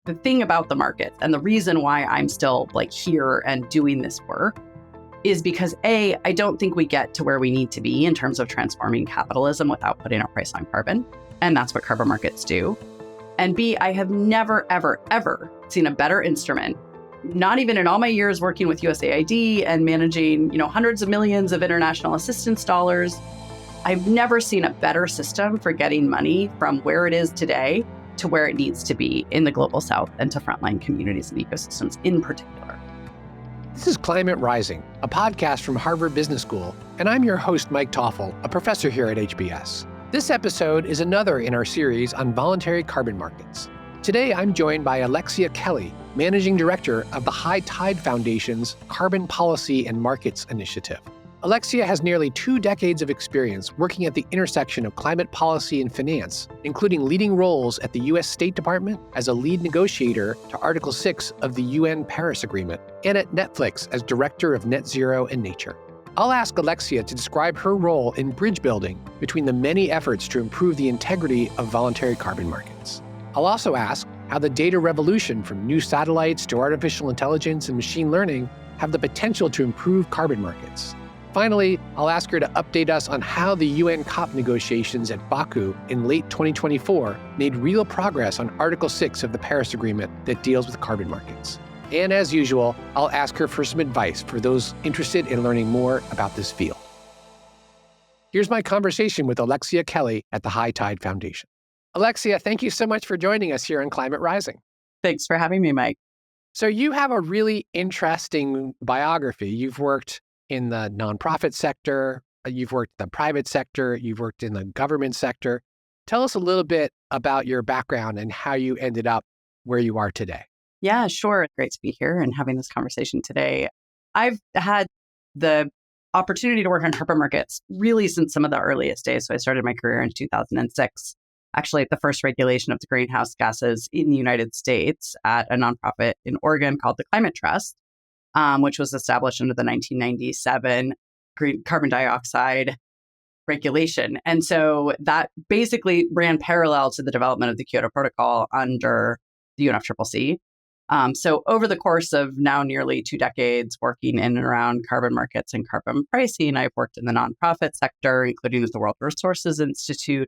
The thing about the market and the reason why I'm still here and doing this work is because A, I don't think we get to where we need to be in terms of transforming capitalism without putting a price on carbon. And that's what carbon markets do. And B, I have never, ever, ever seen a better instrument, not even in all my years working with USAID and managing, hundreds of millions of international assistance dollars. I've never seen a better system for getting money from where it is today to where it needs to be in the global south and to frontline communities and ecosystems in particular. This is Climate Rising, a podcast from Harvard Business School, and I'm your host, Mike Toffel, a professor here at HBS. This episode is another in our series on voluntary carbon markets. Today, I'm joined by Alexia Kelly, Managing Director of the High Tide Foundation's Carbon Policy and Markets Initiative. Alexia has nearly 2 decades of experience working at the intersection of climate policy and finance, including leading roles at the U.S. State Department as a lead negotiator to Article 6 of the UN Paris Agreement, and at Netflix as Director of Net Zero and Nature. I'll ask Alexia to describe her role in bridge building between the many efforts to improve the integrity of voluntary carbon markets. I'll also ask how the data revolution from new satellites to artificial intelligence and machine learning have the potential to improve carbon markets. Finally, I'll ask her to update us on how the UN COP negotiations at Baku in late 2024 made real progress on Article 6 of the Paris Agreement that deals with carbon markets. And as usual, I'll ask her for some advice for those interested in learning more about this field. Here's my conversation with Alexia Kelly at the High Tide Foundation. Alexia, thank you so much for joining us here on Climate Rising. Thanks for having me, Mike. So you have a really interesting biography. You've worked in the nonprofit sector, you've worked in the private sector, you've worked in the government sector. Tell us a little bit about your background and how you ended up where you are today. Yeah, sure. Great to be here and having this conversation today. I've had the opportunity to work on carbon markets really since some of the earliest days. So I started my career in 2006, actually at the first regulation of the greenhouse gases in the United States at a nonprofit in Oregon called the Climate Trust, which was established under the 1997 carbon dioxide regulation. And so that basically ran parallel to the development of the Kyoto Protocol under the UNFCCC. So over the course of now nearly 2 decades working in and around carbon markets and carbon pricing, I've worked in the nonprofit sector, including with the World Resources Institute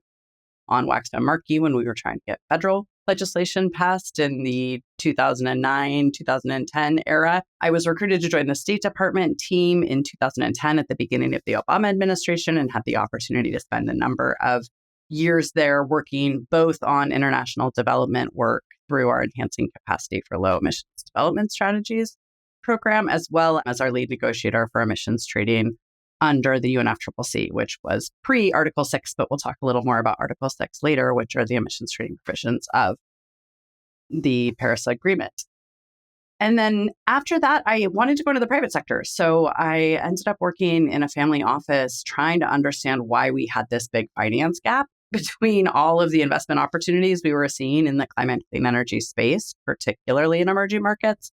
on Waxman Markey when we were trying to get federal legislation passed in the 2009, 2010 era. I was recruited to join the State Department team in 2010 at the beginning of the Obama administration and had the opportunity to spend a number of years there working both on international development work through our Enhancing Capacity for Low Emissions Development Strategies program, as well as our lead negotiator for emissions trading under the UNFCCC, which was pre-Article 6, but we'll talk a little more about Article 6 later, which are the emissions trading provisions of the Paris Agreement. And then after that, I wanted to go to the private sector. So I ended up working in a family office trying to understand why we had this big finance gap between all of the investment opportunities we were seeing in the climate clean energy space, particularly in emerging markets,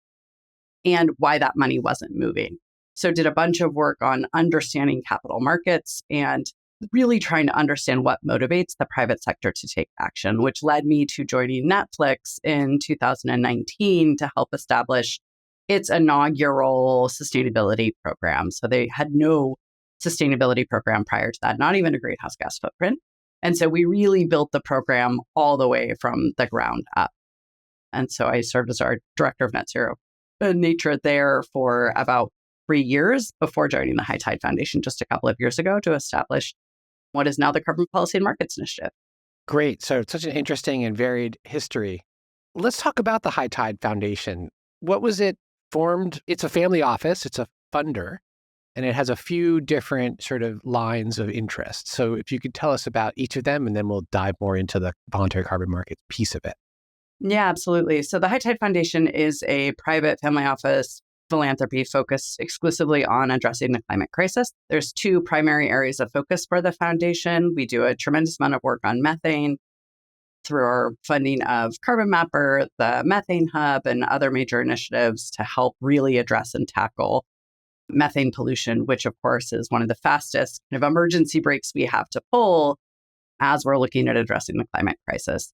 and why that money wasn't moving. So did a bunch of work on understanding capital markets and really trying to understand what motivates the private sector to take action, which led me to joining Netflix in 2019 to help establish its inaugural sustainability program. So they had no sustainability program prior to that, not even a greenhouse gas footprint. And so we really built the program all the way from the ground up. And so I served as our director of Net Zero and Nature there for about 3 years before joining the High Tide Foundation just a couple of years ago to establish what is now the Carbon Policy and Markets Initiative. Great. So it's such an interesting and varied history. Let's talk about the High Tide Foundation. What was it formed? It's a family office. It's a funder, and it has a few different sort of lines of interest. So if you could tell us about each of them, and then we'll dive more into the voluntary carbon markets piece of it. Yeah, absolutely. So the High Tide Foundation is a private family office philanthropy focused exclusively on addressing the climate crisis. There's 2 primary areas of focus for the foundation. We do a tremendous amount of work on methane through our funding of Carbon Mapper, the Methane Hub, and other major initiatives to help really address and tackle methane pollution, which of course is one of the fastest kind of emergency brakes we have to pull as we're looking at addressing the climate crisis.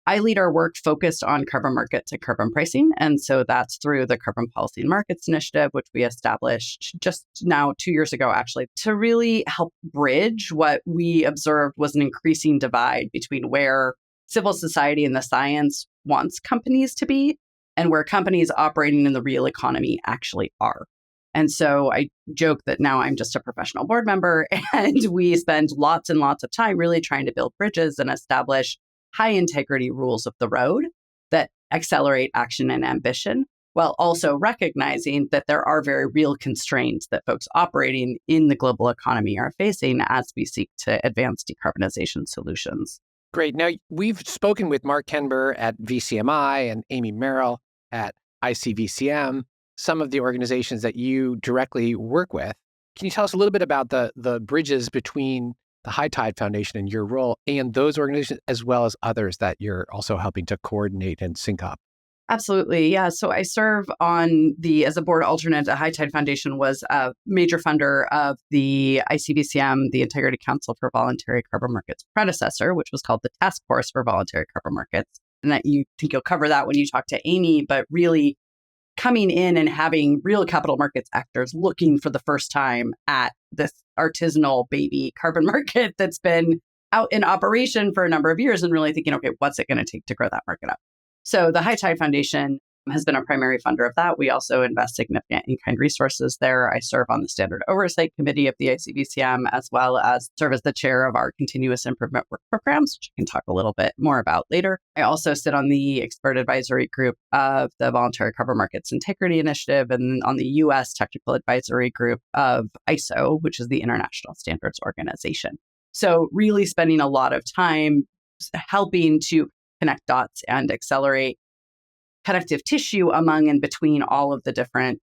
I lead our work focused on carbon markets and carbon pricing. And so that's through the Carbon Policy and Markets Initiative, which we established just now 2 years ago, actually, to really help bridge what we observed was an increasing divide between where civil society and the science wants companies to be and where companies operating in the real economy actually are. And so I joke that now I'm just a professional board member, and we spend lots and lots of time really trying to build bridges and establish high integrity rules of the road that accelerate action and ambition, while also recognizing that there are very real constraints that folks operating in the global economy are facing as we seek to advance decarbonization solutions. Great. Now, we've spoken with Mark Kenber at VCMI and Amy Merrill at ICVCM, some of the organizations that you directly work with. Can you tell us a little bit about the bridges between the High Tide Foundation and your role and those organizations, as well as others that you're also helping to coordinate and sync up? Absolutely. Yeah. So I serve as a board alternate. The High Tide Foundation was a major funder of the ICBCM, the Integrity Council for Voluntary Carbon Markets predecessor, which was called the Task Force for Voluntary Carbon Markets. And that you think you'll cover that when you talk to Amy, but really coming in and having real capital markets actors looking for the first time at this artisanal baby carbon market that's been out in operation for a number of years and really thinking, okay, what's it going to take to grow that market up? So the High Tide Foundation has been a primary funder of that. We also invest significant in-kind resources there. I serve on the Standard Oversight Committee of the ICBCM, as well as serve as the chair of our continuous improvement work programs, which I can talk a little bit more about later. I also sit on the expert advisory group of the Voluntary Carbon Markets Integrity Initiative and on the U.S. technical advisory group of ISO, which is the International Standards Organization. So really spending a lot of time helping to connect dots and accelerate connective tissue among and between all of the different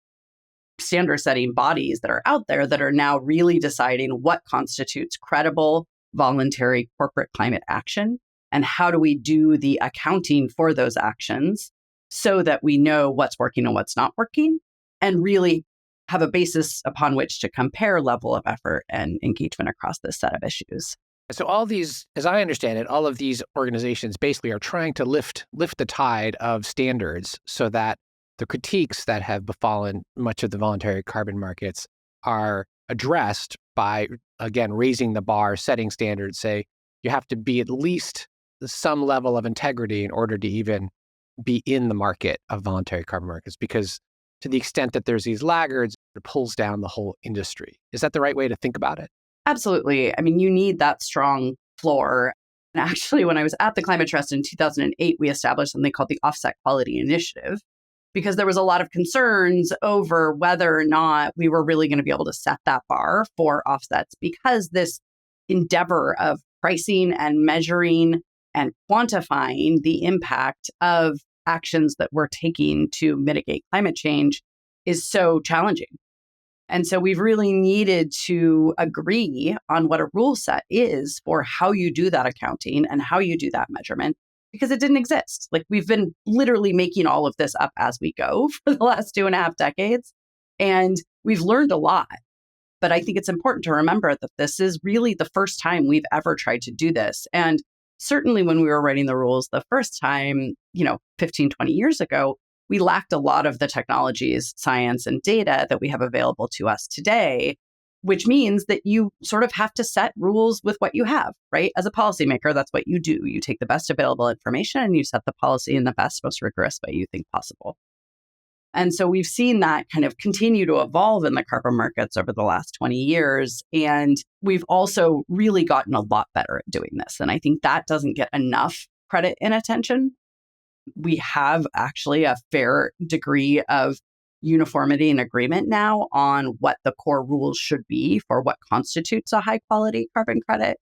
standard setting bodies that are out there that are now really deciding what constitutes credible voluntary corporate climate action and how do we do the accounting for those actions so that we know what's working and what's not working and really have a basis upon which to compare level of effort and engagement across this set of issues. So all these, as I understand it, all of these organizations basically are trying to lift the tide of standards so that the critiques that have befallen much of the voluntary carbon markets are addressed by, again, raising the bar, setting standards, say you have to be at least some level of integrity in order to even be in the market of voluntary carbon markets, because to the extent that there's these laggards, it pulls down the whole industry. Is that the right way to think about it? Absolutely. I mean, you need that strong floor. And actually, when I was at the Climate Trust in 2008, we established something called the Offset Quality Initiative because there was a lot of concerns over whether or not we were really going to be able to set that bar for offsets because this endeavor of pricing and measuring and quantifying the impact of actions that we're taking to mitigate climate change is so challenging. And so we've really needed to agree on what a rule set is for how you do that accounting and how you do that measurement, because it didn't exist. Like we've been literally making all of this up as we go for the last 2.5 decades. And we've learned a lot. But I think it's important to remember that this is really the first time we've ever tried to do this. And certainly when we were writing the rules the first time, 15, 20 years ago, we lacked a lot of the technologies, science, and data that we have available to us today, which means that you sort of have to set rules with what you have, right? As a policymaker, that's what you do. You take the best available information and you set the policy in the best, most rigorous way you think possible. And so we've seen that kind of continue to evolve in the carbon markets over the last 20 years. And we've also really gotten a lot better at doing this. And I think that doesn't get enough credit and attention. We have actually a fair degree of uniformity and agreement now on what the core rules should be for what constitutes a high quality carbon credit.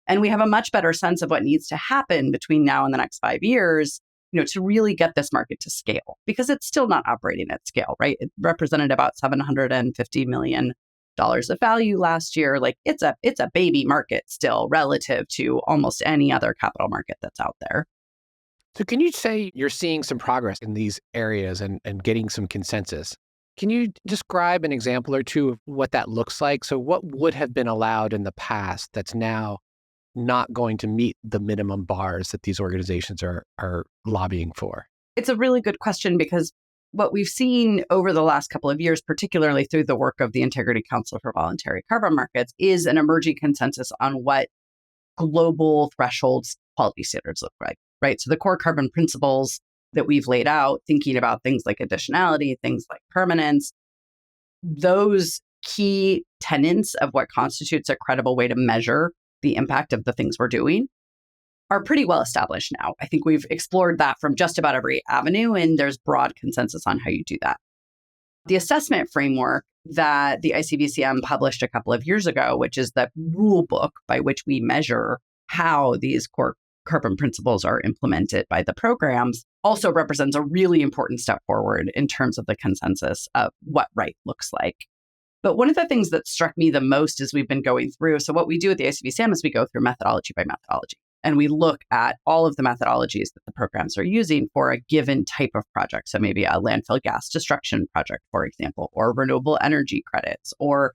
And we have a much better sense of what needs to happen between now and the next 5 years, to really get this market to scale, because it's still not operating at scale, right? It represented about $750 million of value last year. Like it's a baby market still relative to almost any other capital market that's out there. So can you say you're seeing some progress in these areas and getting some consensus? Can you describe an example or two of what that looks like? So what would have been allowed in the past that's now not going to meet the minimum bars that these organizations are lobbying for? It's a really good question because what we've seen over the last couple of years, particularly through the work of the Integrity Council for Voluntary Carbon Markets, is an emerging consensus on what global thresholds quality standards look like, right? So the core carbon principles that we've laid out, thinking about things like additionality, things like permanence, those key tenets of what constitutes a credible way to measure the impact of the things we're doing are pretty well established now. I think we've explored that from just about every avenue, and there's broad consensus on how you do that. The assessment framework that the ICVCM published a couple of years ago, which is the rule book by which we measure how these core carbon principles are implemented by the programs, also represents a really important step forward in terms of the consensus of what right looks like. But one of the things that struck me the most as we've been going through, so what we do at the ICVCM is we go through methodology by methodology. And we look at all of the methodologies that the programs are using for a given type of project. So maybe a landfill gas destruction project, for example, or renewable energy credits, or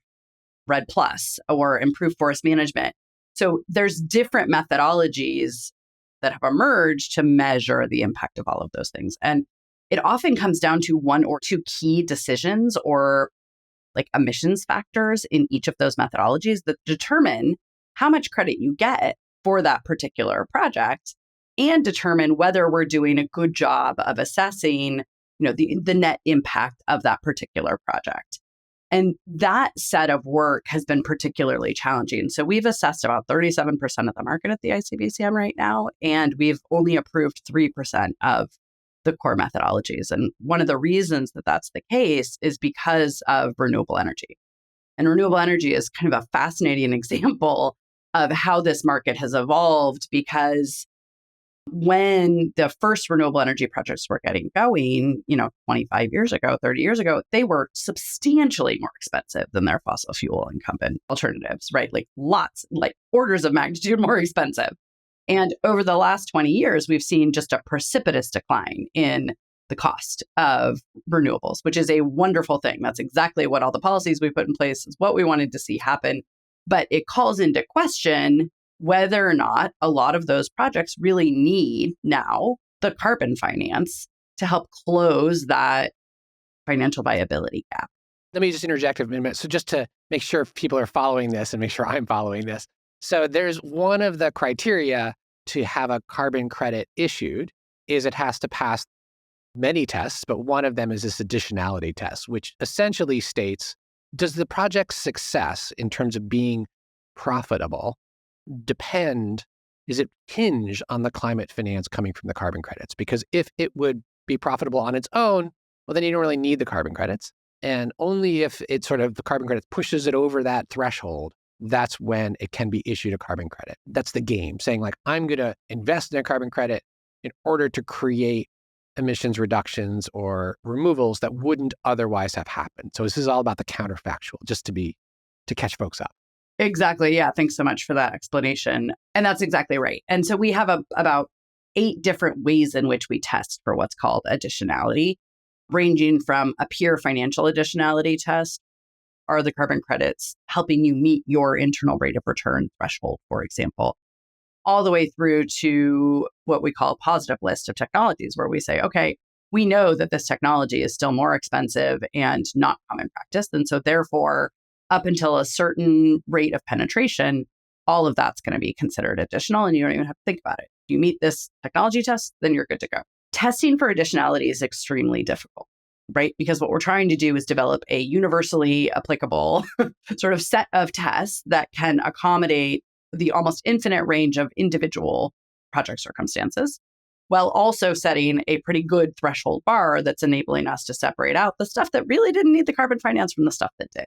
RED Plus, or improved forest management. So there's different methodologies that have emerged to measure the impact of all of those things. And it often comes down to one or two key decisions or like emissions factors in each of those methodologies that determine how much credit you get for that particular project and determine whether we're doing a good job of assessing, the net impact of that particular project. And that set of work has been particularly challenging. So we've assessed about 37% of the market at the ICVCM right now, and we've only approved 3% of the core methodologies. And one of the reasons that that's the case is because of renewable energy. And renewable energy is kind of a fascinating example of how this market has evolved, because when the first renewable energy projects were getting going, 25 years ago, 30 years ago, they were substantially more expensive than their fossil fuel incumbent alternatives, right? Like orders of magnitude more expensive. And over the last 20 years, we've seen just a precipitous decline in the cost of renewables, which is a wonderful thing. That's exactly what all the policies we put in place is what we wanted to see happen. But it calls into question whether or not a lot of those projects really need now the carbon finance to help close that financial viability gap. Let me just interject a minute. So just to make sure people are following this and make sure I'm following this. So there's one of the criteria to have a carbon credit issued is it has to pass many tests, but one of them is this additionality test, which essentially states, does the project's success in terms of being profitable is it hinge on the climate finance coming from the carbon credits? Because if it would be profitable on its own, well, then you don't really need the carbon credits. And only if it sort of the carbon credits pushes it over that threshold, that's when it can be issued a carbon credit. That's the game, saying like, I'm going to invest in a carbon credit in order to create emissions reductions or removals that wouldn't otherwise have happened. So this is all about the counterfactual, just to catch folks up. Exactly. Yeah. Thanks so much for that explanation. And that's exactly right. And so we have about 8 different ways in which we test for what's called additionality, ranging from a pure financial additionality test. Are the carbon credits helping you meet your internal rate of return threshold, for example, all the way through to what we call a positive list of technologies, where we say, okay, we know that this technology is still more expensive and not common practice. And so therefore, up until a certain rate of penetration, all of that's going to be considered additional, and you don't even have to think about it. If you meet this technology test, then you're good to go. Testing for additionality is extremely difficult, right? Because what we're trying to do is develop a universally applicable sort of set of tests that can accommodate the almost infinite range of individual project circumstances, while also setting a pretty good threshold bar that's enabling us to separate out the stuff that really didn't need the carbon finance from the stuff that did.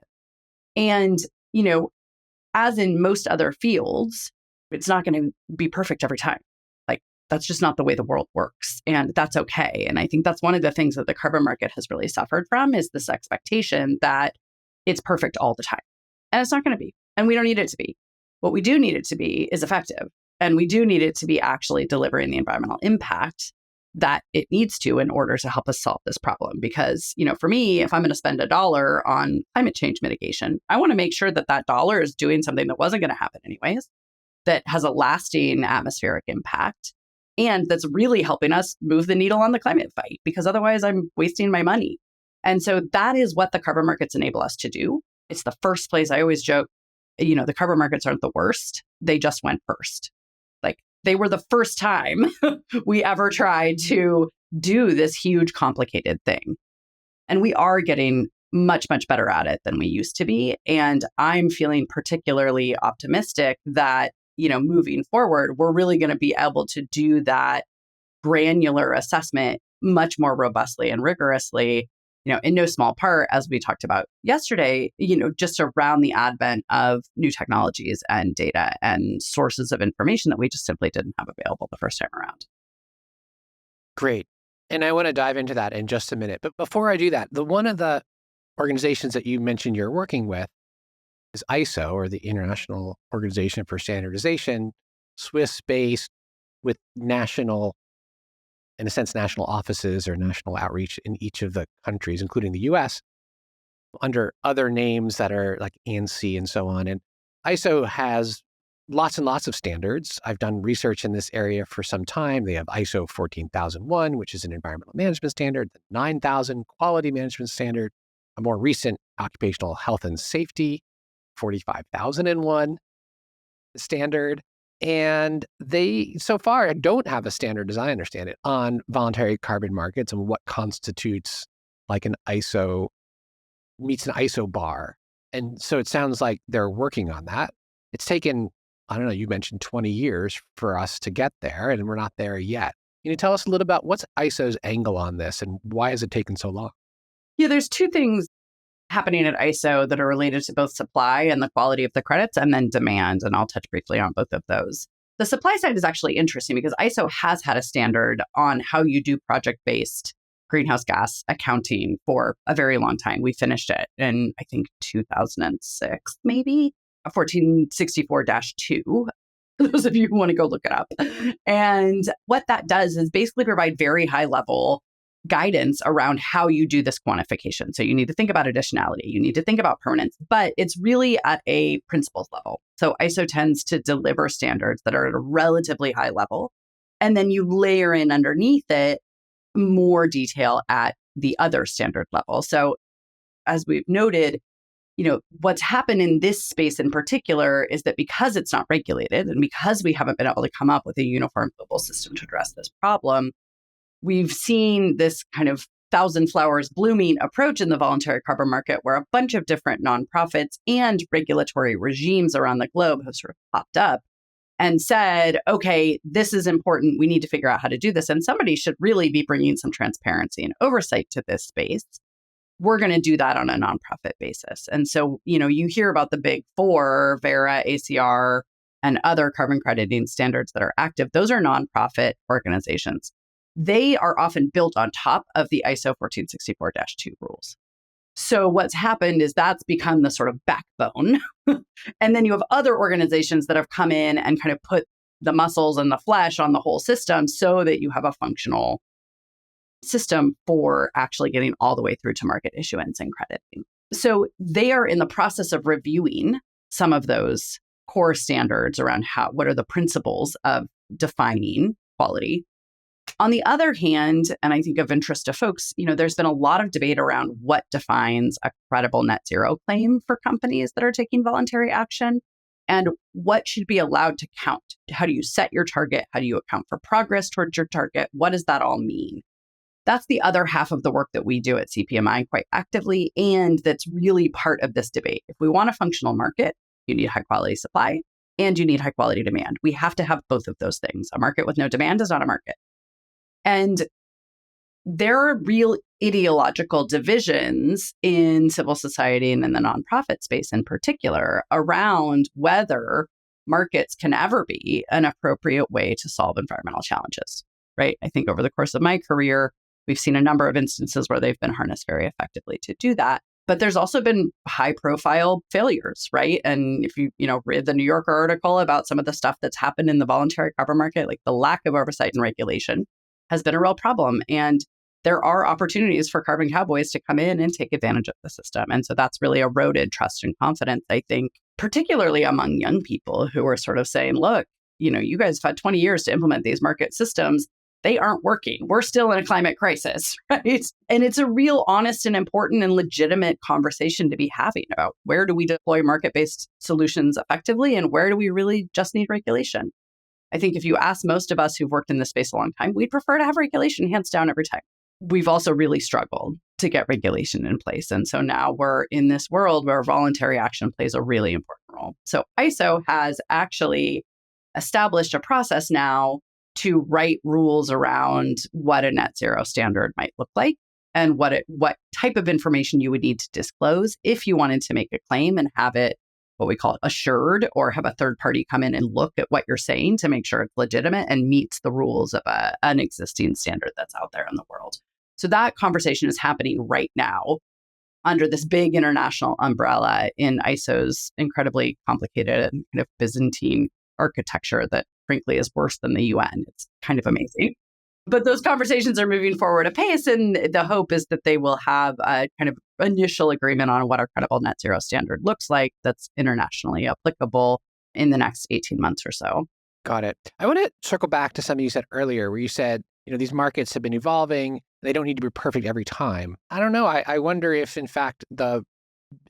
And, as in most other fields, it's not going to be perfect every time. Like, that's just not the way the world works. And that's okay. And I think that's one of the things that the carbon market has really suffered from is this expectation that it's perfect all the time. And it's not going to be. And we don't need it to be. What we do need it to be is effective. And we do need it to be actually delivering the environmental impact that it needs to in order to help us solve this problem. Because, for me, if I'm going to spend $1 on climate change mitigation, I want to make sure that that dollar is doing something that wasn't going to happen anyways. that has a lasting atmospheric impact and that's really helping us move the needle on the climate fight, because otherwise I'm wasting my money. And so that is what the carbon markets enable us to do. It's the first place. I always joke, the carbon markets aren't the worst. They just went first. Like, they were the first time we ever tried to do this huge, complicated thing. And we are getting much, much better at it than we used to be. And I'm feeling particularly optimistic that, moving forward, we're really going to be able to do that granular assessment much more robustly and rigorously, in no small part, as we talked about yesterday, just around the advent of new technologies and data and sources of information that we just simply didn't have available the first time around. Great. And I want to dive into that in just a minute. But before I do that, one of the organizations that you mentioned you're working with is ISO, or the International Organization for Standardization, Swiss-based, with national offices or national outreach in each of the countries, including the US, under other names that are like ANSI and so on. And ISO has lots and lots of standards. I've done research in this area for some time. They have ISO 14001, which is an environmental management standard, the 9000 quality management standard, a more recent occupational health and safety 45001 standard. And they, so far, don't have a standard, as I understand it, on voluntary carbon markets and what constitutes like meets an ISO bar. And so it sounds like they're working on that. It's taken, I don't know, you mentioned 20 years for us to get there, and we're not there yet. Can you tell us a little about what's ISO's angle on this and why has it taken so long? Yeah, there's two things happening at ISO that are related to both supply and the quality of the credits, and then demand. And I'll touch briefly on both of those. The supply side is actually interesting because ISO has had a standard on how you do project-based greenhouse gas accounting for a very long time. We finished it in, I think, 2006, maybe, 1464-2. For those of you who want to go look it up. And what that does is basically provide very high level guidance around how you do this quantification. So you need to think about additionality, you need to think about permanence, but it's really at a principles level. So ISO tends to deliver standards that are at a relatively high level, and then you layer in underneath it more detail at the other standard level. So as we've noted, what's happened in this space in particular is that because it's not regulated and because we haven't been able to come up with a uniform global system to address this problem, we've seen this kind of thousand flowers blooming approach in the voluntary carbon market, where a bunch of different nonprofits and regulatory regimes around the globe have sort of popped up and said, okay, this is important. We need to figure out how to do this. And somebody should really be bringing some transparency and oversight to this space. We're going to do that on a nonprofit basis. And so, you hear about the big four, Verra, ACR, and other carbon crediting standards that are active. Those are nonprofit organizations. They are often built on top of the ISO 1464-2 rules. So what's happened is that's become the sort of backbone. And then you have other organizations that have come in and kind of put the muscles and the flesh on the whole system so that you have a functional system for actually getting all the way through to market issuance and crediting. So they are in the process of reviewing some of those core standards around what are the principles of defining quality. On the other hand, and I think of interest to folks, there's been a lot of debate around what defines a credible net zero claim for companies that are taking voluntary action and what should be allowed to count. How do you set your target? How do you account for progress towards your target? What does that all mean? That's the other half of the work that we do at CPMI quite actively, and that's really part of this debate. If we want a functional market, you need high quality supply and you need high quality demand. We have to have both of those things. A market with no demand is not a market. And there are real ideological divisions in civil society and in the nonprofit space in particular around whether markets can ever be an appropriate way to solve environmental challenges, right? I think over the course of my career, we've seen a number of instances where they've been harnessed very effectively to do that. But there's also been high profile failures, right? And if you read the New Yorker article about some of the stuff that's happened in the voluntary carbon market, like the lack of oversight and regulation has been a real problem. And there are opportunities for carbon cowboys to come in and take advantage of the system. And so that's really eroded trust and confidence, I think, particularly among young people who are sort of saying, look, you guys have had 20 years to implement these market systems. They aren't working. We're still in a climate crisis, right? And it's a real honest and important and legitimate conversation to be having about where do we deploy market-based solutions effectively and where do we really just need regulation? I think if you ask most of us who've worked in this space a long time, we'd prefer to have regulation hands down every time. We've also really struggled to get regulation in place. And so now we're in this world where voluntary action plays a really important role. So ISO has actually established a process now to write rules around what a net zero standard might look like and what type of information you would need to disclose if you wanted to make a claim and have it, what we call it, assured, or have a third party come in and look at what you're saying to make sure it's legitimate and meets the rules of an existing standard that's out there in the world. So that conversation is happening right now under this big international umbrella in ISO's incredibly complicated and kind of Byzantine architecture that frankly is worse than the UN. It's kind of amazing. But those conversations are moving forward apace, and the hope is that they will have a kind of initial agreement on what our credible net zero standard looks like that's internationally applicable in the next 18 months or so. Got it. I want to circle back to something you said earlier where you said, these markets have been evolving. They don't need to be perfect every time. I don't know. I wonder if, in fact,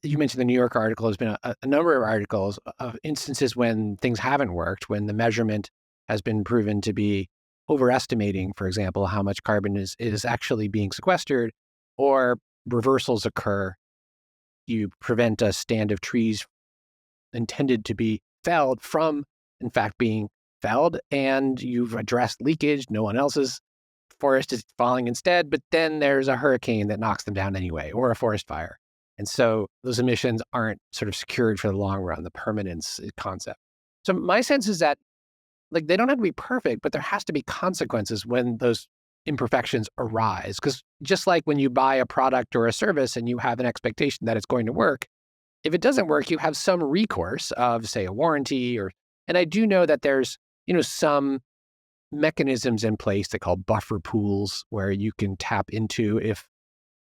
you mentioned the New York article. There's been a number of articles of instances when things haven't worked, when the measurement has been proven to be overestimating, for example, how much carbon is actually being sequestered, or reversals occur. You prevent a stand of trees intended to be felled from, in fact, being felled, and you've addressed leakage. No one else's forest is falling instead, but then there's a hurricane that knocks them down anyway, or a forest fire. And so those emissions aren't sort of secured for the long run, the permanence concept. So my sense is that they don't have to be perfect, but there has to be consequences when those imperfections arise. Because just like when you buy a product or a service and you have an expectation that it's going to work, if it doesn't work, you have some recourse of, say, a warranty and I do know that there's, some mechanisms in place that call buffer pools where you can tap into if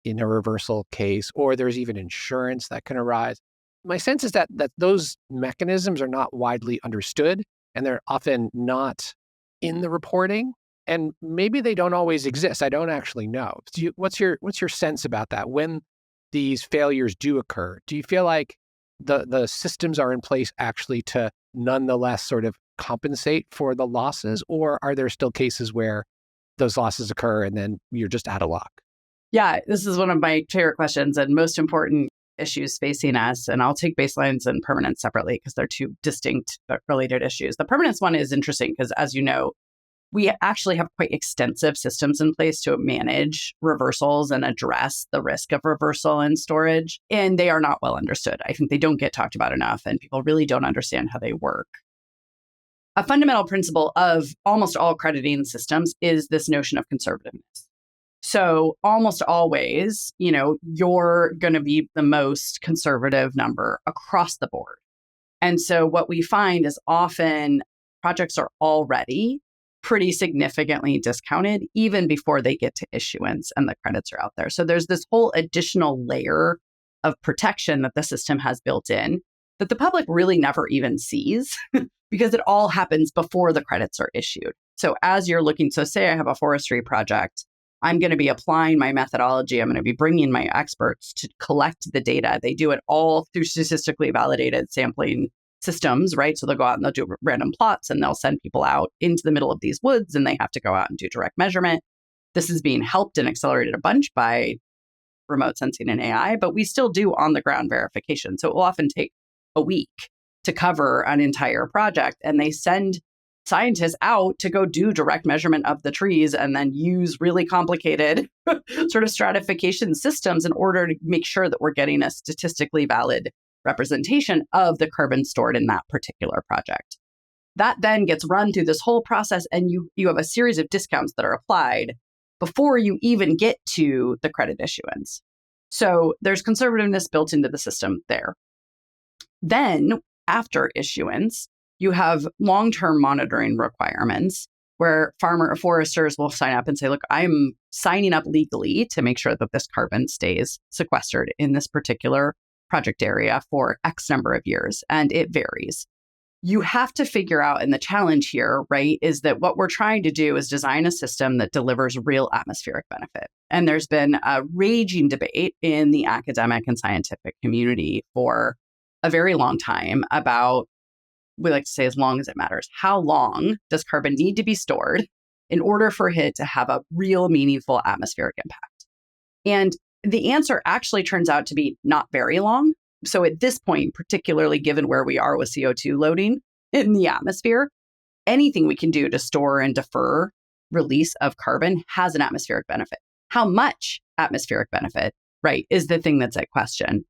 in a reversal case, or there's even insurance that can arise. My sense is that those mechanisms are not widely understood, and they're often not in the reporting, and maybe they don't always exist. I don't actually know. What's your sense about that? When these failures do occur, do you feel like the systems are in place actually to nonetheless sort of compensate for the losses, or are there still cases where those losses occur and then you're just out of luck? Yeah, this is one of my favorite questions and most important issues facing us. And I'll take baselines and permanence separately because they're two distinct but related issues. The permanence one is interesting because, as you know, we actually have quite extensive systems in place to manage reversals and address the risk of reversal and storage. And they are not well understood. I think they don't get talked about enough, and people really don't understand how they work. A fundamental principle of almost all crediting systems is this notion of conservativeness. So almost always, you're going to be the most conservative number across the board. And so what we find is often projects are already pretty significantly discounted even before they get to issuance and the credits are out there. So there's this whole additional layer of protection that the system has built in that the public really never even sees because it all happens before the credits are issued. So as you're looking, so say I have a forestry project, I'm going to be applying my methodology. I'm going to be bringing my experts to collect the data. They do it all through statistically validated sampling systems, right? So they'll go out and they'll do random plots and they'll send people out into the middle of these woods and they have to go out and do direct measurement. This is being helped and accelerated a bunch by remote sensing and AI, but we still do on the ground verification. So it will often take a week to cover an entire project, and they send scientists out to go do direct measurement of the trees and then use really complicated sort of stratification systems in order to make sure that we're getting a statistically valid representation of the carbon stored in that particular project. That then gets run through this whole process, and you have a series of discounts that are applied before you even get to the credit issuance. So there's conservativeness built into the system there. Then after issuance, you have long-term monitoring requirements where farmer or foresters will sign up and say, look, I'm signing up legally to make sure that this carbon stays sequestered in this particular project area for X number of years. And it varies. You have to figure out, and the challenge here, right, is that what we're trying to do is design a system that delivers real atmospheric benefit. And there's been a raging debate in the academic and scientific community for a very long time about, we like to say, as long as it matters. How long does carbon need to be stored in order for it to have a real meaningful atmospheric impact? And the answer actually turns out to be not very long. So at this point, particularly given where we are with CO2 loading in the atmosphere, anything we can do to store and defer release of carbon has an atmospheric benefit. How much atmospheric benefit, right, is the thing that's at question.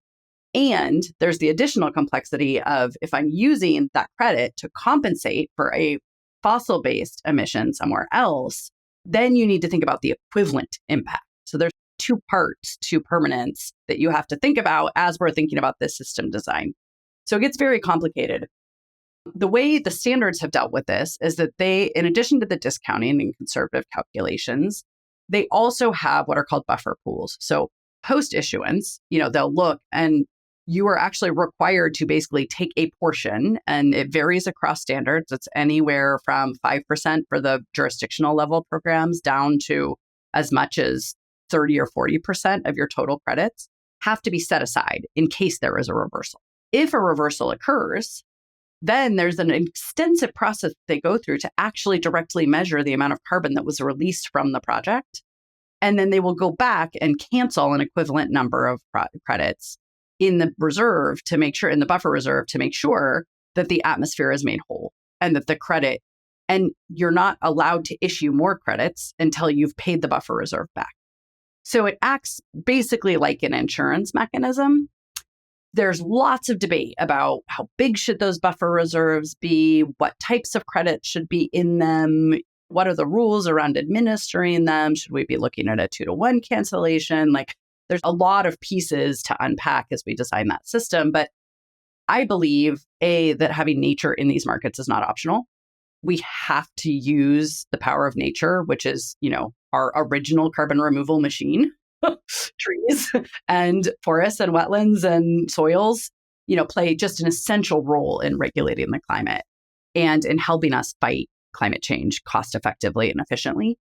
And there's the additional complexity of, if I'm using that credit to compensate for a fossil-based emission somewhere else, then you need to think about the equivalent impact. So there's two parts to permanence that you have to think about as we're thinking about this system design. So it gets very complicated. The way the standards have dealt with this is that they, in addition to the discounting and conservative calculations, they also have what are called buffer pools. So post-issuance, they'll look, and you are actually required to basically take a portion, and it varies across standards. It's anywhere from 5% for the jurisdictional level programs down to as much as 30 or 40% of your total credits have to be set aside in case there is a reversal. If a reversal occurs, then there's an extensive process they go through to actually directly measure the amount of carbon that was released from the project. And then they will go back and cancel an equivalent number of credits in the reserve to make sure, in the buffer reserve, to make sure that the atmosphere is made whole and that the credit, and you're not allowed to issue more credits until you've paid the buffer reserve back. So it acts basically like an insurance mechanism. There's lots of debate about how big should those buffer reserves be, what types of credits should be in them, what are the rules around administering them, should we be looking at a 2-to-1 cancellation? There's a lot of pieces to unpack as we design that system. But I believe, that having nature in these markets is not optional. We have to use the power of nature, which is, our original carbon removal machine, trees and forests and wetlands and soils, play just an essential role in regulating the climate and in helping us fight climate change cost effectively and efficiently.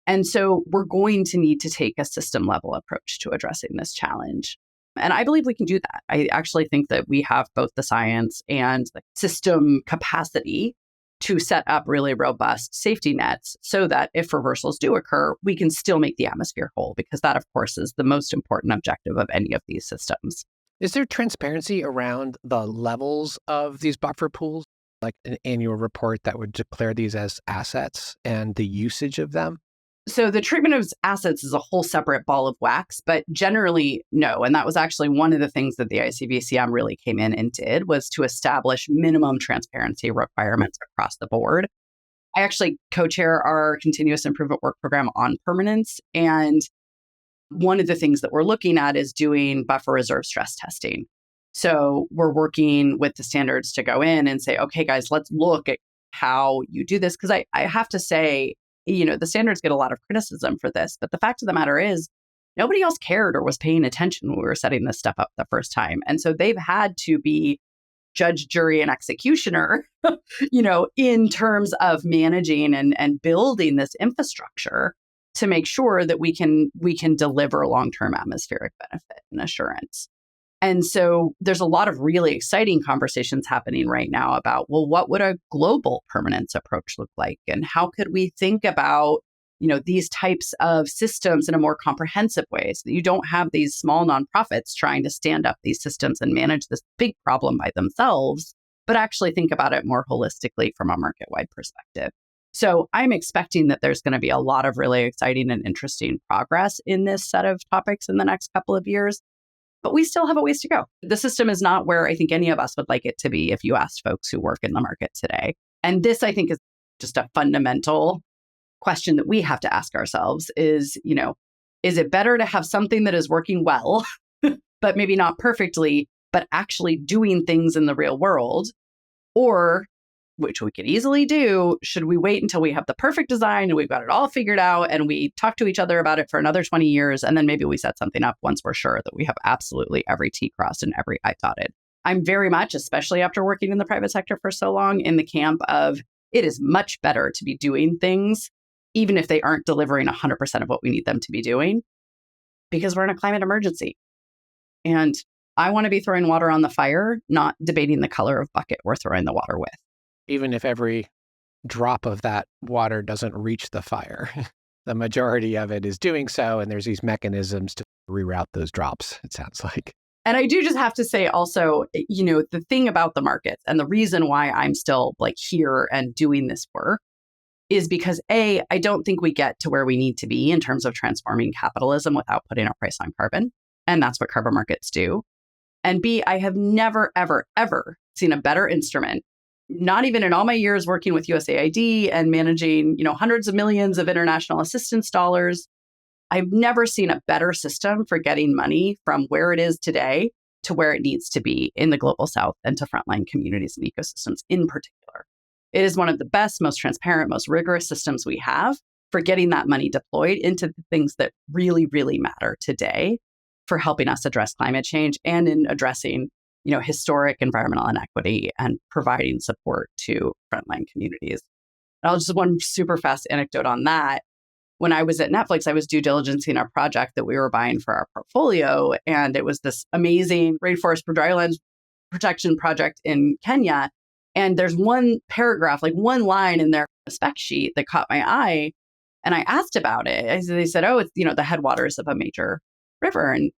And so we're going to need to take a system level approach to addressing this challenge. And I believe we can do that. I actually think that we have both the science and the system capacity to set up really robust safety nets so that if reversals do occur, we can still make the atmosphere whole, because that, of course, is the most important objective of any of these systems. Is there transparency around the levels of these buffer pools, like an annual report that would declare these as assets and the usage of them? So the treatment of assets is a whole separate ball of wax, but generally, no. And that was actually one of the things that the ICVCM really came in and did, was to establish minimum transparency requirements across the board. I actually co-chair our continuous improvement work program on permanence. And one of the things that we're looking at is doing buffer reserve stress testing. So we're working with the standards to go in and say, okay, guys, let's look at how you do this. Because I have to say, the standards get a lot of criticism for this, but the fact of the matter is nobody else cared or was paying attention when we were setting this stuff up the first time. And so they've had to be judge, jury, and executioner, in terms of managing and building this infrastructure to make sure that we can deliver long-term atmospheric benefit and assurance. And so there's a lot of really exciting conversations happening right now about, well, what would a global permanence approach look like? And how could we think about, these types of systems in a more comprehensive way, so that you don't have these small nonprofits trying to stand up these systems and manage this big problem by themselves, but actually think about it more holistically from a market-wide perspective. So I'm expecting that there's going to be a lot of really exciting and interesting progress in this set of topics in the next couple of years. But we still have a ways to go. The system is not where I think any of us would like it to be if you asked folks who work in the market today. And this, I think, is just a fundamental question that we have to ask ourselves is, is it better to have something that is working well, but maybe not perfectly, but actually doing things in the real world? Or which we could easily do, should we wait until we have the perfect design and we've got it all figured out and we talk to each other about it for another 20 years and then maybe we set something up once we're sure that we have absolutely every T crossed and every I dotted? I'm very much, especially after working in the private sector for so long, in the camp of it is much better to be doing things, even if they aren't delivering 100% of what we need them to be doing, because we're in a climate emergency. And I want to be throwing water on the fire, not debating the color of bucket we're throwing the water with. Even if every drop of that water doesn't reach the fire, the majority of it is doing so. And there's these mechanisms to reroute those drops, it sounds like. And I do just have to say also, the thing about the markets and the reason why I'm still here and doing this work is because I don't think we get to where we need to be in terms of transforming capitalism without putting a price on carbon. And that's what carbon markets do. And B, I have never, ever, ever seen a better instrument, not even in all my years working with USAID and managing, hundreds of millions of international assistance dollars. I've never seen a better system for getting money from where it is today to where it needs to be in the global south and to frontline communities and ecosystems in particular. It is one of the best, most transparent, most rigorous systems we have for getting that money deployed into the things that really, really matter today for helping us address climate change and in addressing, historic environmental inequity and providing support to frontline communities. And I'll just one super fast anecdote on that. When I was at Netflix, I was due diligencing a project that we were buying for our portfolio. And it was this amazing rainforest dryland protection project in Kenya. And there's one paragraph, one line in their spec sheet that caught my eye. And I asked about it. They said, oh, it's, the headwaters of a major river. And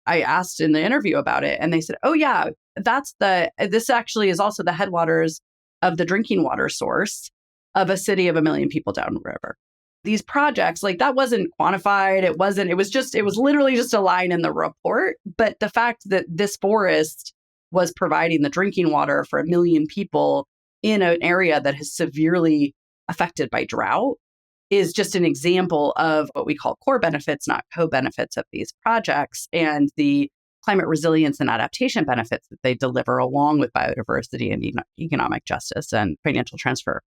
I asked in the interview about it. And they said, oh, yeah, this actually is also the headwaters of the drinking water source of a city of 1 million people downriver. These projects, that wasn't quantified. It was literally just a line in the report. But the fact that this forest was providing the drinking water for 1 million people in an area that is severely affected by drought is just an example of what we call core benefits, not co-benefits of these projects, and the climate resilience and adaptation benefits that they deliver along with biodiversity and economic justice and financial transfer.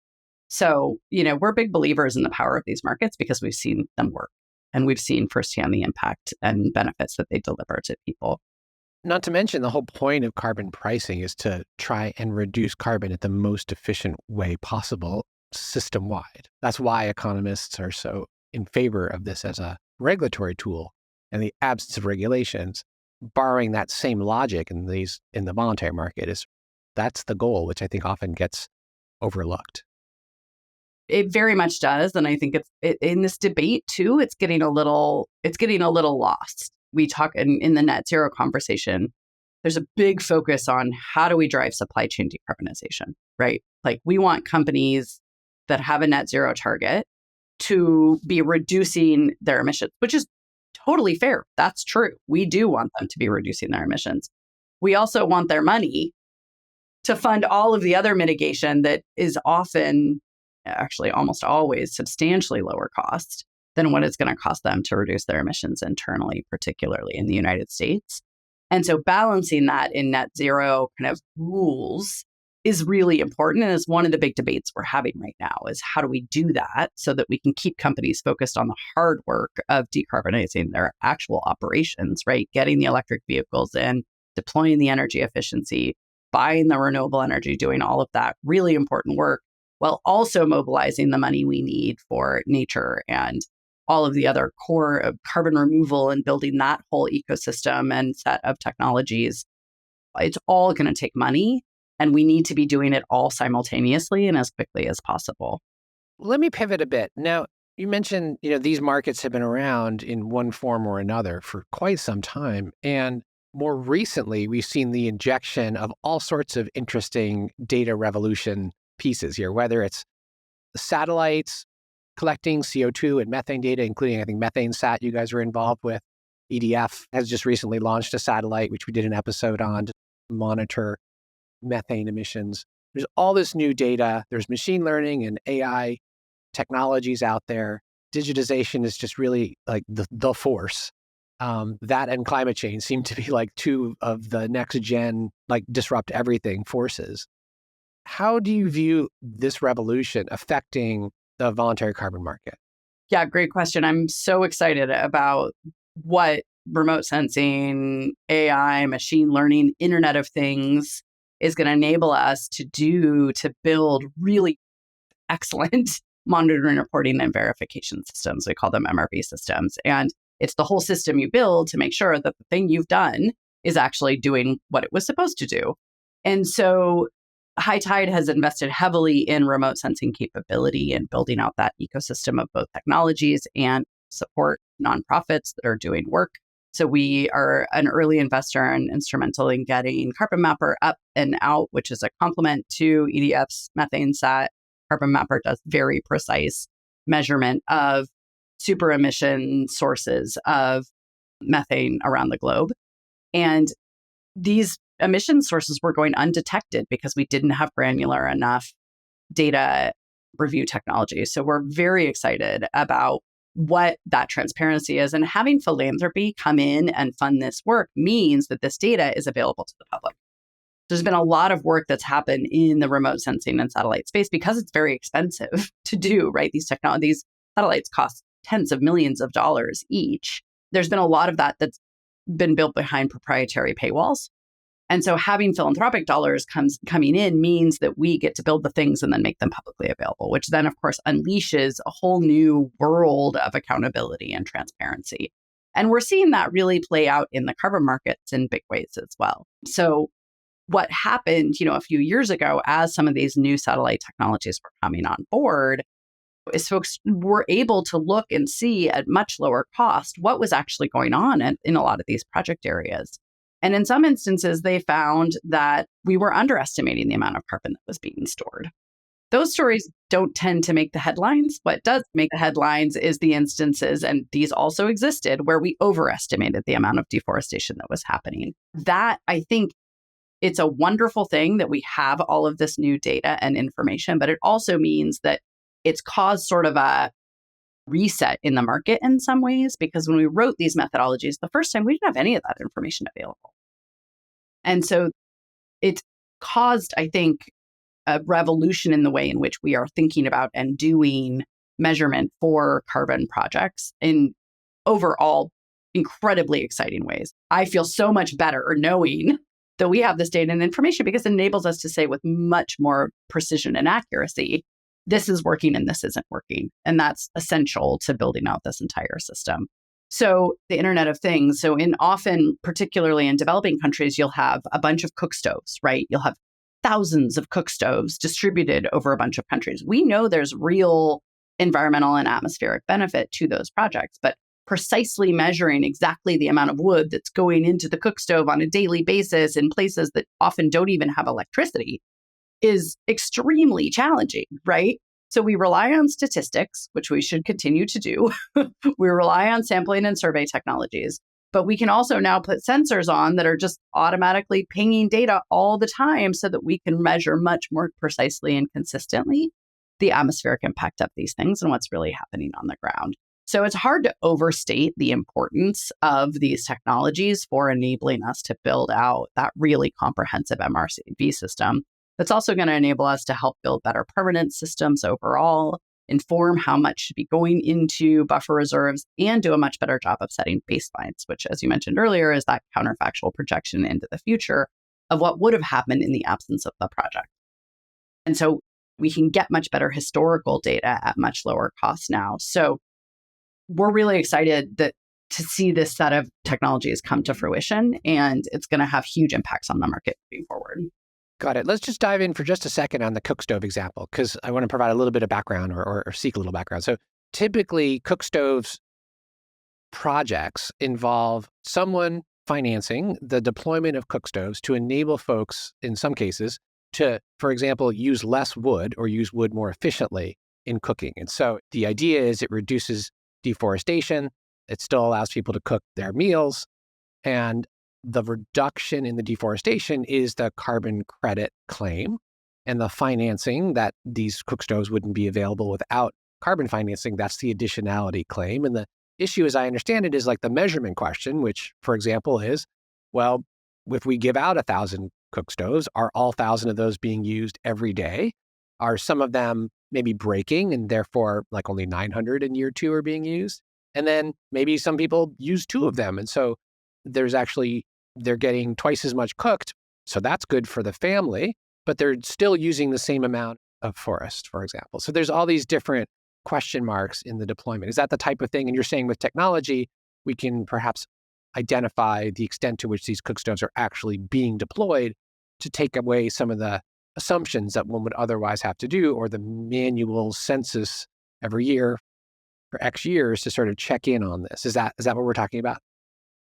So, we're big believers in the power of these markets because we've seen them work and we've seen firsthand the impact and benefits that they deliver to people. Not to mention the whole point of carbon pricing is to try and reduce carbon at the most efficient way possible system-wide. That's why economists are so in favor of this as a regulatory tool. And the absence of regulations, borrowing that same logic in the voluntary market, that's the goal, which I think often gets overlooked. It very much does. And I think in this debate too, it's getting a little lost. We talk in the net zero conversation, there's a big focus on how do we drive supply chain decarbonization, right? We want companies that have a net zero target to be reducing their emissions, which is totally fair. That's true. We do want them to be reducing their emissions. We also want their money to fund all of the other mitigation that is often, actually almost always, substantially lower cost than what it's going to cost them to reduce their emissions internally, particularly in the United States. And so balancing that in net zero kind of rules is really important. And it's one of the big debates we're having right now is how do we do that so that we can keep companies focused on the hard work of decarbonizing their actual operations, right? Getting the electric vehicles in, deploying the energy efficiency, buying the renewable energy, doing all of that really important work, while also mobilizing the money we need for nature and all of the other core of carbon removal and building that whole ecosystem and set of technologies. It's all going to take money, and we need to be doing it all simultaneously and as quickly as possible. Let me pivot a bit. Now, you mentioned, these markets have been around in one form or another for quite some time. And more recently, we've seen the injection of all sorts of interesting data revolution pieces here, whether it's satellites collecting CO2 and methane data, including, I think, methane sat you guys were involved with. EDF has just recently launched a satellite, which we did an episode on, to monitor methane emissions. There's all this new data. There's machine learning and AI technologies out there. Digitization is just really the force. That and climate change seem to be two of the next gen, disrupt everything forces. How do you view this revolution affecting the voluntary carbon market? Yeah, great question. I'm so excited about what remote sensing, AI, machine learning, Internet of Things is going to enable us to do to build really excellent monitoring, reporting, and verification systems. We call them MRV systems. And it's the whole system you build to make sure that the thing you've done is actually doing what it was supposed to do. And so High Tide has invested heavily in remote sensing capability and building out that ecosystem of both technologies and support nonprofits that are doing work. So we are an early investor and instrumental in getting Carbon Mapper up and out, which is a complement to EDF's methane sat. Carbon Mapper does very precise measurement of super emission sources of methane around the globe. And these emission sources were going undetected because we didn't have granular enough data review technology. So we're very excited about what that transparency is. And having philanthropy come in and fund this work means that this data is available to the public. There's been a lot of work that's happened in the remote sensing and satellite space because it's very expensive to do, right? These satellites cost tens of millions of dollars each. There's been a lot of that that's been built behind proprietary paywalls. And so having philanthropic dollars coming in means that we get to build the things and then make them publicly available, which then, of course, unleashes a whole new world of accountability and transparency. And we're seeing that really play out in the carbon markets in big ways as well. So what happened, a few years ago, as some of these new satellite technologies were coming on board, is folks were able to look and see at much lower cost what was actually going on in a lot of these project areas. And in some instances, they found that we were underestimating the amount of carbon that was being stored. Those stories don't tend to make the headlines. What does make the headlines is the instances, and these also existed, where we overestimated the amount of deforestation that was happening. That, I think, it's a wonderful thing that we have all of this new data and information, but it also means that it's caused sort of a reset in the market in some ways, because when we wrote these methodologies the first time, we didn't have any of that information available. And so it caused, I think, a revolution in the way in which we are thinking about and doing measurement for carbon projects in overall incredibly exciting ways. I feel so much better knowing that we have this data and information because it enables us to say with much more precision and accuracy, this is working and this isn't working. And that's essential to building out this entire system. So the Internet of Things. So particularly in developing countries, you'll have a bunch of cook stoves, right? You'll have thousands of cook stoves distributed over a bunch of countries. We know there's real environmental and atmospheric benefit to those projects, but precisely measuring exactly the amount of wood that's going into the cook stove on a daily basis in places that often don't even have electricity is extremely challenging, right? So we rely on statistics, which we should continue to do. We rely on sampling and survey technologies, but we can also now put sensors on that are just automatically pinging data all the time so that we can measure much more precisely and consistently the atmospheric impact of these things and what's really happening on the ground. So it's hard to overstate the importance of these technologies for enabling us to build out that really comprehensive MRV system. That's also going to enable us to help build better permanent systems overall, inform how much should be going into buffer reserves, and do a much better job of setting baselines, which, as you mentioned earlier, is that counterfactual projection into the future of what would have happened in the absence of the project. And so we can get much better historical data at much lower cost now. So we're really excited to see this set of technologies come to fruition, and it's going to have huge impacts on the market moving forward. Got it. Let's just dive in for just a second on the cook stove example, because I want to provide a little bit of background or seek a little background. So typically, cook stoves projects involve someone financing the deployment of cook stoves to enable folks, in some cases, to, for example, use less wood or use wood more efficiently in cooking. And so the idea is it reduces deforestation. It still allows people to cook their meals. And the reduction in the deforestation is the carbon credit claim. And the financing that these cook stoves wouldn't be available without carbon financing, that's the additionality claim. And the issue, as I understand it, is like the measurement question, which, for example, is, well, if we give out 1,000 cook stoves. Are all 1,000 of those being used every day? Are some of them maybe breaking and therefore like only 900 in year 2 are being used? And then maybe some people use 2 of them. And so they're getting twice as much cooked. So that's good for the family, but they're still using the same amount of forest, for example. So there's all these different question marks in the deployment. Is that the type of thing? And you're saying with technology, we can perhaps identify the extent to which these cook stoves are actually being deployed to take away some of the assumptions that one would otherwise have to do, or the manual census every year for X years to sort of check in on this. Is that what we're talking about?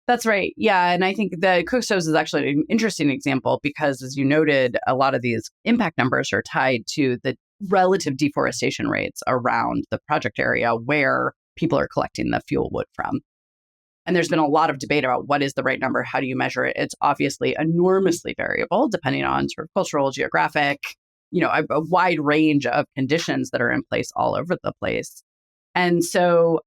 That's right. Yeah. And I think the cook stoves is actually an interesting example because, as you noted, a lot of these impact numbers are tied to the relative deforestation rates around the project area where people are collecting the fuel wood from. And there's been a lot of debate about what is the right number, how do you measure it? It's obviously enormously variable depending on sort of cultural, geographic, a wide range of conditions that are in place all over the place. And so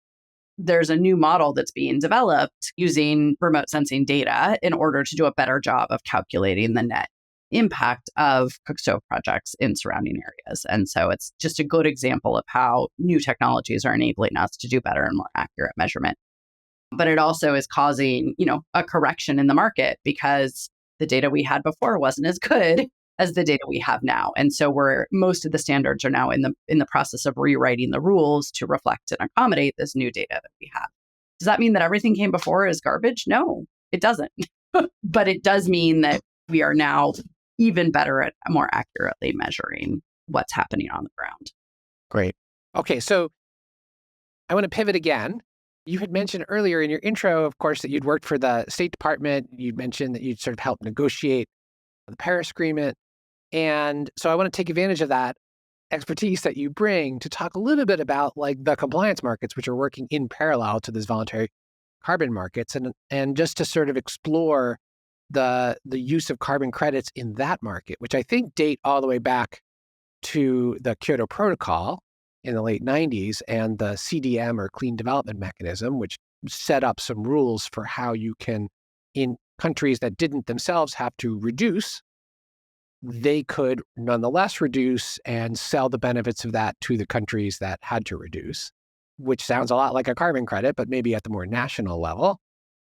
there's a new model that's being developed using remote sensing data in order to do a better job of calculating the net impact of cook stove projects in surrounding areas. And so it's just a good example of how new technologies are enabling us to do better and more accurate measurement. But it also is causing, a correction in the market because the data we had before wasn't as good as the data we have now. And so most of the standards are now in the process of rewriting the rules to reflect and accommodate this new data that we have. Does that mean that everything came before is garbage? No, it doesn't. But it does mean that we are now even better at more accurately measuring what's happening on the ground. Great. Okay, so I want to pivot again. You had mentioned earlier in your intro, of course, that you'd worked for the State Department. You'd mentioned that you'd sort of helped negotiate the Paris Agreement. And so I want to take advantage of that expertise that you bring to talk a little bit about like the compliance markets, which are working in parallel to these voluntary carbon markets, and just to sort of explore the use of carbon credits in that market, which I think date all the way back to the Kyoto Protocol in the late 90s and the CDM, or Clean Development Mechanism, which set up some rules for how you can, in countries that didn't themselves have to reduce, they could nonetheless reduce and sell the benefits of that to the countries that had to reduce, which sounds a lot like a carbon credit, but maybe at the more national level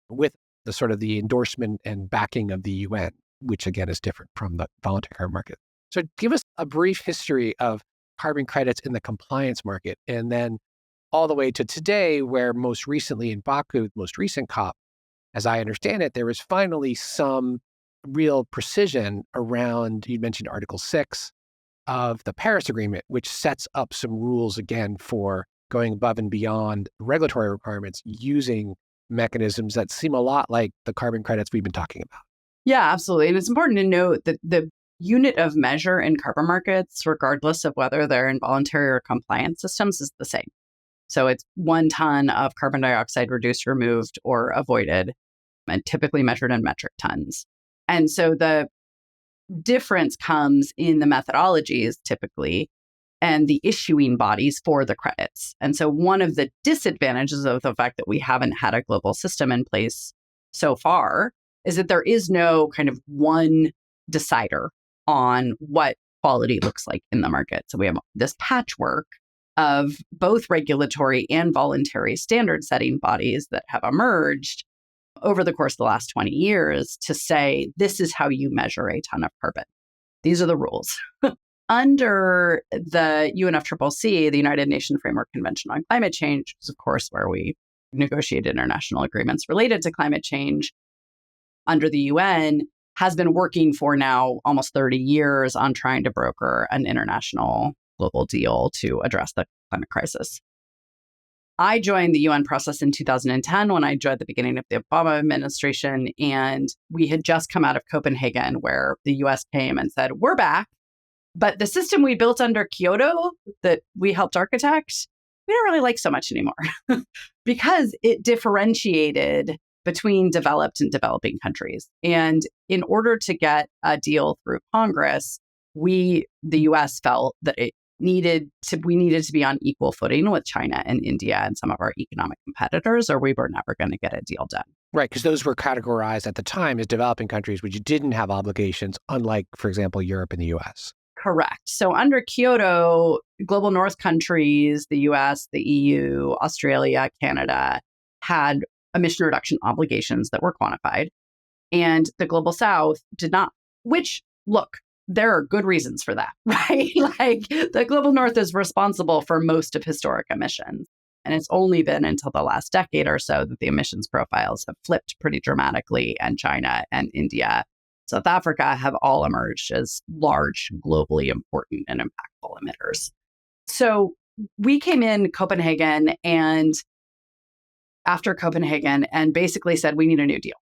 with the sort of the endorsement and backing of the UN, which again is different from the voluntary carbon market. So give us a brief history of carbon credits in the compliance market, and then all the way to today, where most recently in Baku, most recent COP, as I understand it, there was finally some real precision around, you mentioned Article 6 of the Paris Agreement, which sets up some rules again for going above and beyond regulatory requirements using mechanisms that seem a lot like the carbon credits we've been talking about. Yeah, absolutely. And it's important to note that the unit of measure in carbon markets, regardless of whether they're in voluntary or compliance systems, is the same. So it's 1 ton of carbon dioxide reduced, removed, or avoided, and typically measured in metric tons. And so the difference comes in the methodologies typically and the issuing bodies for the credits. And so one of the disadvantages of the fact that we haven't had a global system in place so far is that there is no kind of one decider on what quality looks like in the market. So we have this patchwork of both regulatory and voluntary standard setting bodies that have emerged over the course of the last 20 years to say, this is how you measure a ton of carbon. These are the rules. Under the UNFCCC, the United Nations Framework Convention on Climate Change, which is, of course, where we negotiate international agreements related to climate change, under the UN, has been working for now almost 30 years on trying to broker an international global deal to address the climate crisis. I joined the UN process in 2010 when I joined the beginning of the Obama administration, and we had just come out of Copenhagen, where the US came and said, we're back, but the system we built under Kyoto that we helped architect, we don't really like so much anymore because it differentiated between developed and developing countries. And in order to get a deal through Congress, the US felt that we needed to be on equal footing with China and India and some of our economic competitors, or we were never going to get a deal done. Right, because those were categorized at the time as developing countries, which didn't have obligations, unlike, for example, Europe and the US. Correct. So under Kyoto, global north countries, the US, the EU, Australia, Canada, had emission reduction obligations that were quantified. And the global south did not, which, look, there are good reasons for that, right? Like the global north is responsible for most of historic emissions. And it's only been until the last decade or so that the emissions profiles have flipped pretty dramatically, and China and India, South Africa have all emerged as large, globally important and impactful emitters. So we came in Copenhagen and after Copenhagen and basically said, we need a new deal.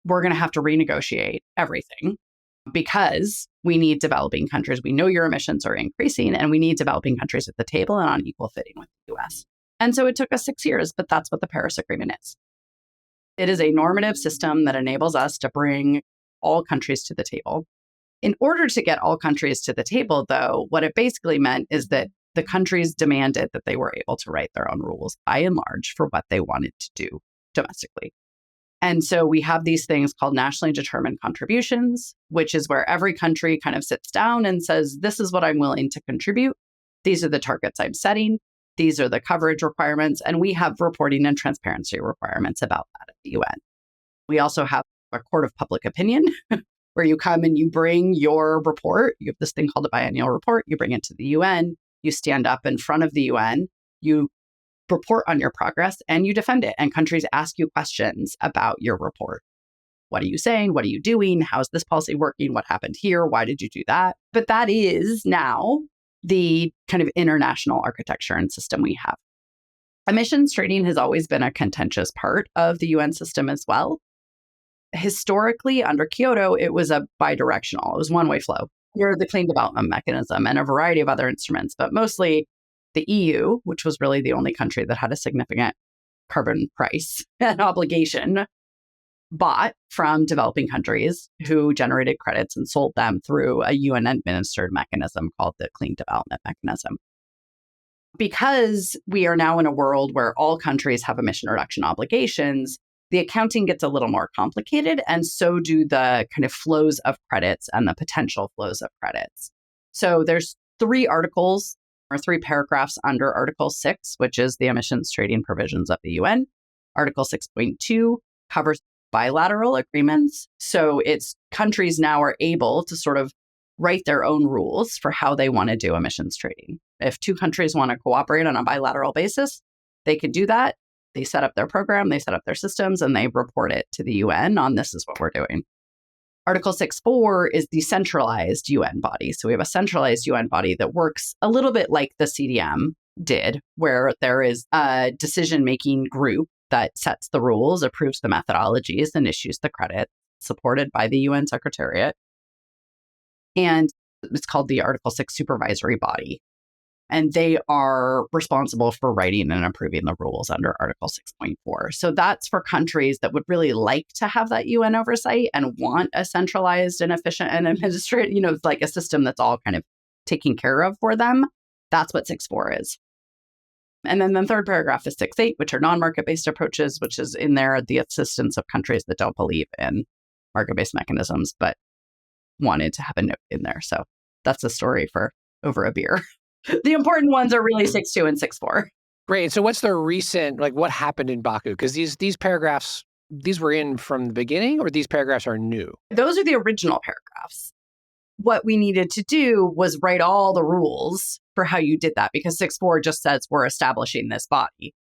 We're going to have to renegotiate everything because we need developing countries. We know your emissions are increasing and we need developing countries at the table and on equal footing with the US. And so it took us 6 years, but that's what the Paris Agreement is. It is a normative system that enables us to bring all countries to the table. In order to get all countries to the table, though, what it basically meant is that the countries demanded that they were able to write their own rules, by and large, for what they wanted to do domestically. And so we have these things called nationally determined contributions, which is where every country kind of sits down and says, this is what I'm willing to contribute. These are the targets I'm setting. These are the coverage requirements. And we have reporting and transparency requirements about that at the UN. We also have a court of public opinion where you come and you bring your report. You have this thing called a biennial report. You bring it to the UN. You stand up in front of the UN. You report on your progress and you defend it. And countries ask you questions about your report. What are you saying? What are you doing? How's this policy working? What happened here? Why did you do that? But that is now the kind of international architecture and system we have. Emissions trading has always been a contentious part of the UN system as well. Historically, under Kyoto, it was a bidirectional. It was one-way flow. You're the clean development mechanism and a variety of other instruments, but mostly the EU, which was really the only country that had a significant carbon price and obligation, bought from developing countries who generated credits and sold them through a UN-administered mechanism called the Clean Development Mechanism. Because we are now in a world where all countries have emission reduction obligations, the accounting gets a little more complicated, and so do the kind of flows of credits and the potential flows of credits. So there's 3 articles or 3 paragraphs under Article 6, which is the emissions trading provisions of the UN. Article 6.2 covers bilateral agreements. So it's countries now are able to sort of write their own rules for how they want to do emissions trading. If 2 countries want to cooperate on a bilateral basis, they could do that. They set up their program, they set up their systems, and they report it to the UN on this is what we're doing. Article 6.4 is the centralized UN body. So we have a centralized UN body that works a little bit like the CDM did, where there is a decision-making group that sets the rules, approves the methodologies, and issues the credit, supported by the UN Secretariat. And it's called the Article 6 Supervisory Body. And they are responsible for writing and approving the rules under Article 6.4. So that's for countries that would really like to have that UN oversight and want a centralized and efficient and administrative, like a system that's all kind of taken care of for them. That's what 6.4 is. And then the third paragraph is 6.8, which are non-market-based approaches, which is in there the assistance of countries that don't believe in market-based mechanisms, but wanted to have a note in there. So that's a story for over a beer. The important ones are really 6.2 and 6.4. Great. And so what's the recent, what happened in Baku? Because these paragraphs, these were in from the beginning, or these paragraphs are new? Those are the original paragraphs. What we needed to do was write all the rules for how you did that, because 6.4 just says we're establishing this body.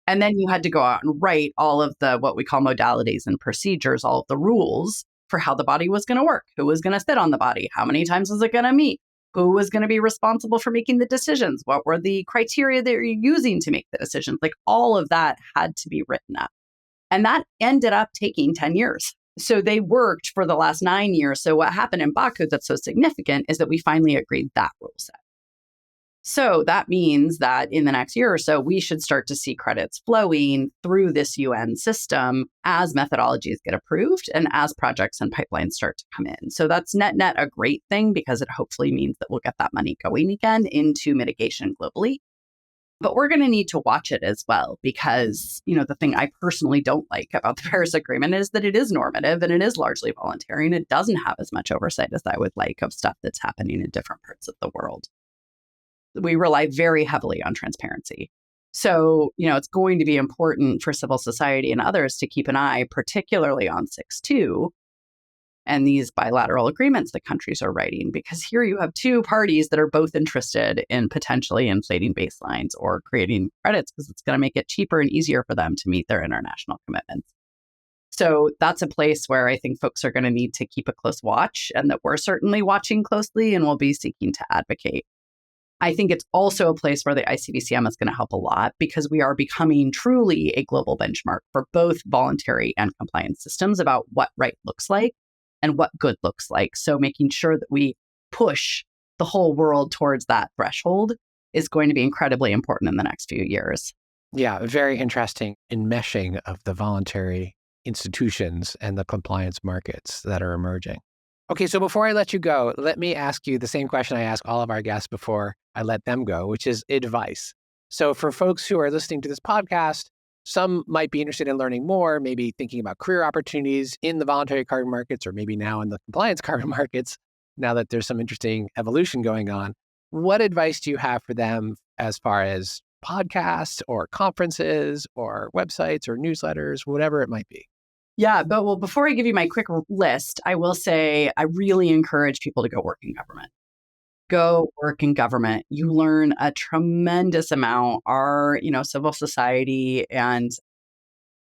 And then you had to go out and write all of the, what we call modalities and procedures, all of the rules for how the body was going to work, who was going to sit on the body, how many times was it going to meet, who was going to be responsible for making the decisions, what were the criteria that you're using to make the decisions. Like all of that had to be written up. And that ended up taking 10 years. So they worked for the last 9 years. So what happened in Baku that's so significant is that we finally agreed that rule set. So that means that in the next year or so, we should start to see credits flowing through this UN system as methodologies get approved and as projects and pipelines start to come in. So that's net a great thing, because it hopefully means that we'll get that money going again into mitigation globally. But we're going to need to watch it as well because, the thing I personally don't like about the Paris Agreement is that it is normative and it is largely voluntary and it doesn't have as much oversight as I would like of stuff that's happening in different parts of the world. We rely very heavily on transparency. So, it's going to be important for civil society and others to keep an eye, particularly on 6.2 and these bilateral agreements that countries are writing, because here you have two parties that are both interested in potentially inflating baselines or creating credits because it's going to make it cheaper and easier for them to meet their international commitments. So that's a place where I think folks are going to need to keep a close watch and that we're certainly watching closely and will be seeking to advocate. I think it's also a place where the ICVCM is going to help a lot because we are becoming truly a global benchmark for both voluntary and compliance systems about what right looks like and what good looks like. So making sure that we push the whole world towards that threshold is going to be incredibly important in the next few years. Yeah, very interesting enmeshing of the voluntary institutions and the compliance markets that are emerging. Okay, so before I let you go, let me ask you the same question I ask all of our guests before I let them go, which is advice. So for folks who are listening to this podcast, some might be interested in learning more, maybe thinking about career opportunities in the voluntary carbon markets, or maybe now in the compliance carbon markets, now that there's some interesting evolution going on. What advice do you have for them as far as podcasts or conferences or websites or newsletters, whatever it might be? Yeah, but before I give you my quick list, I will say I really encourage people to go work in government. Go work in government. You learn a tremendous amount. Our, civil society and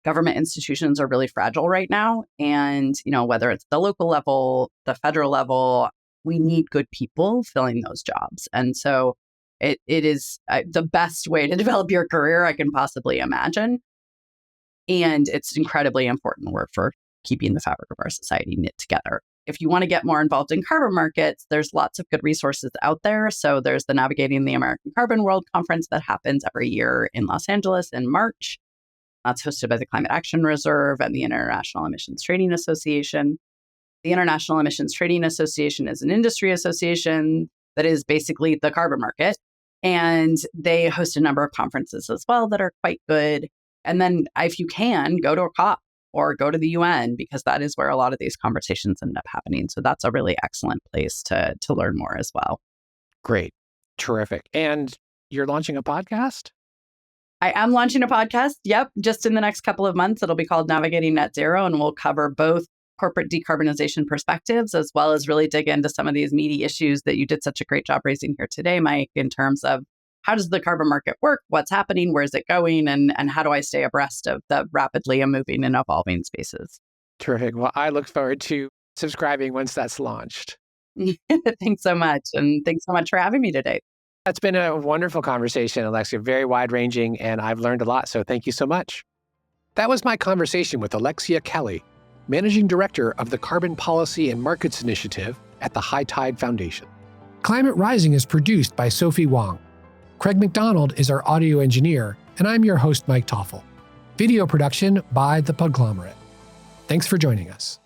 government institutions are really fragile right now. And, whether it's the local level, the federal level, we need good people filling those jobs. And so it is the best way to develop your career I can possibly imagine. And it's incredibly important work for keeping the fabric of our society knit together. If you want to get more involved in carbon markets, there's lots of good resources out there. So there's the Navigating the American Carbon World Conference that happens every year in Los Angeles in March. That's hosted by the Climate Action Reserve and the International Emissions Trading Association. The International Emissions Trading Association is an industry association that is basically the carbon market. And they host a number of conferences as well that are quite good. And then if you can, go to a COP or go to the UN, because that is where a lot of these conversations end up happening. So that's a really excellent place to learn more as well. Great. Terrific. And you're launching a podcast? I am launching a podcast. Yep. Just in the next couple of months, it'll be called Navigating Net Zero, and we'll cover both corporate decarbonization perspectives, as well as really dig into some of these meaty issues that you did such a great job raising here today, Mike, in terms of how does the carbon market work? What's happening? Where's it going? And how do I stay abreast of the rapidly moving and evolving spaces? Terrific. Well, I look forward to subscribing once that's launched. Thanks so much. And thanks so much for having me today. That's been a wonderful conversation, Alexia, very wide-ranging, and I've learned a lot. So thank you so much. That was my conversation with Alexia Kelly, Managing Director of the Carbon Policy and Markets Initiative at the High Tide Foundation. Climate Rising is produced by Sophie Wong. Craig McDonald is our audio engineer, and I'm your host, Mike Toffel. Video production by The Podglomerate. Thanks for joining us.